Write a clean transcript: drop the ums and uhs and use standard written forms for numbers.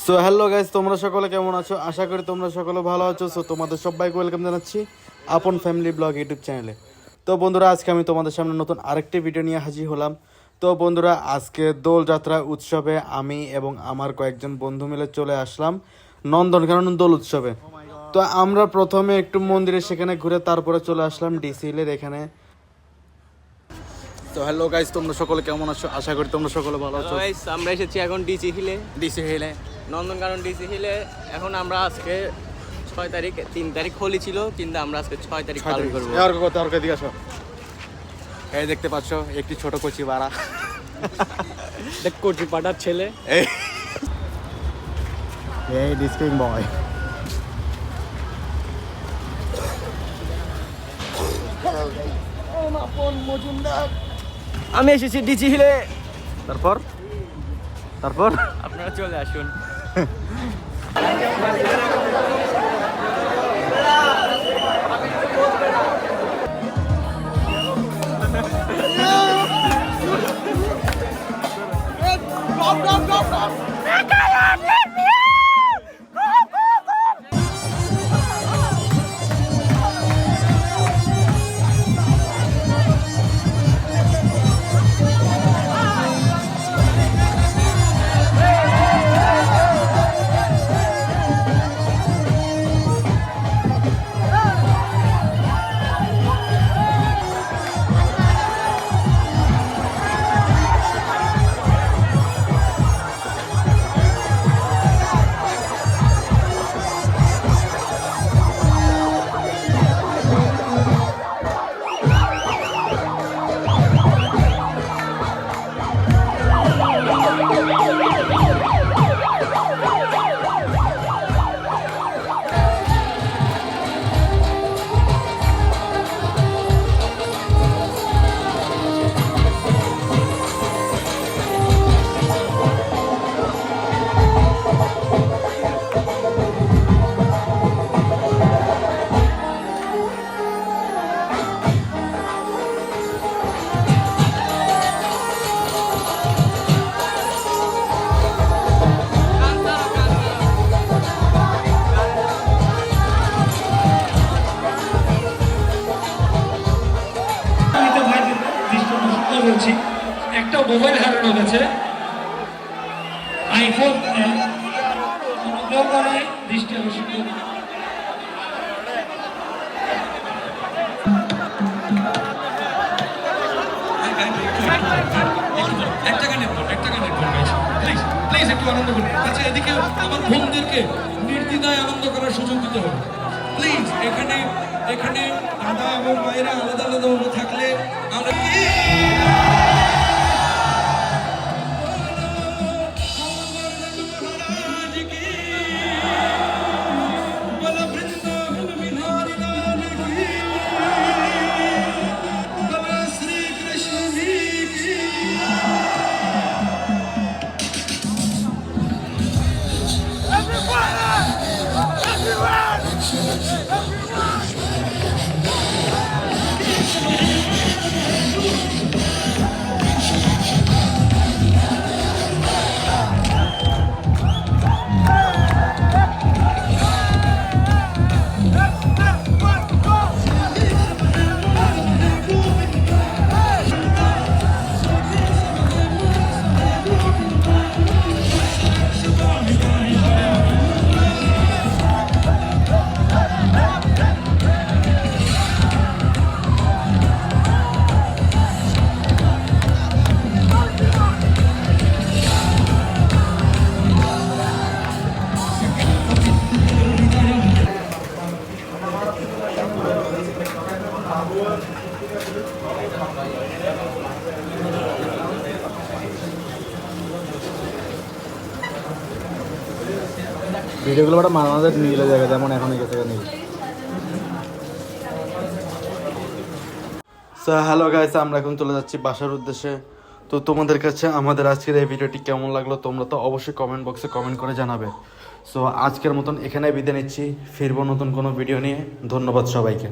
So hello guys, তোমরা সকলে কেমন আছো? আশা করি তোমরা সকলে ভালো আছো। সো তোমাদের সবাইকে ওয়েলকাম জানাচ্ছি আপন ফ্যামিলি ব্লগ ইউটিউব চ্যানেলে। তো বন্ধুরা, আজকে আমি তোমাদের সামনে নতুন আরেকটি ভিডিও নিয়ে হাজির হলাম। তো বন্ধুরা, আজকে দোলযাত্রা উৎসবে আমি এবং আমার কয়েকজন বন্ধু মিলে চলে আসলাম নন্দনকানন দোল উৎসবে। তো আমরা প্রথমে একটু মন্দিরে সেখানে ঘুরে তারপরে চলে আসলাম ডিসি হিলের এখানে। তো হ্যালো গাইস, তোমরা সকলে কেমন আছো? আশা করি তোমরা সকলে ভালো আছো। গাইস, আমরা এসেছি এখন ডিসি হিলে, ডিসি হিলে নন্দনকানন ডিসি হিলে। এখন আমরা আজকে 6 তারিখ, 3 তারিখ হোলি ছিল, কিন্তু আমরা আজকে 6 তারিখ পালন করবো। এই দেখতে পাচ্ছ একটি ছোট কচি বাড়া, দেখ কোটি পাটার ছেলে। এই ডিস্কিং বয়। আমি এসেছি ডিসি হিলে। তারপর তারপর আপনারা চলে আসুন। বলছি, একটা মোবাইল হারানো গেছে, আইফোন অনুগ্রহ করে দৃষ্টি আকর্ষণ করুন। একটা গানের প্লিজ একটু আনন্দ করুন। আচ্ছা, এদিকে আমার বোনদেরকে নির্দ্বিধায় আনন্দ করার সুযোগ দিতে হবে প্লিজ। এখানে দাদা এবং মায়েরা আলাদা আলাদা থাকলে আমরা ভিডিওগুলো একটা মাঝে নীলে জায়গা, যেমন এখন গেছে নীল। সো হ্যালো গাইস, আমরা এখন চলে যাচ্ছি বাসার উদ্দেশ্যে। তো তোমাদের কাছে আমাদের আজকের এই ভিডিওটি কেমন লাগলো তোমরা তো অবশ্যই কমেন্ট বক্সে কমেন্ট করে জানাবে। সো আজকের মতন এখানে বিদায় নিচ্ছি, ফিরবো নতুন কোনো ভিডিও নিয়ে। ধন্যবাদ সবাইকে।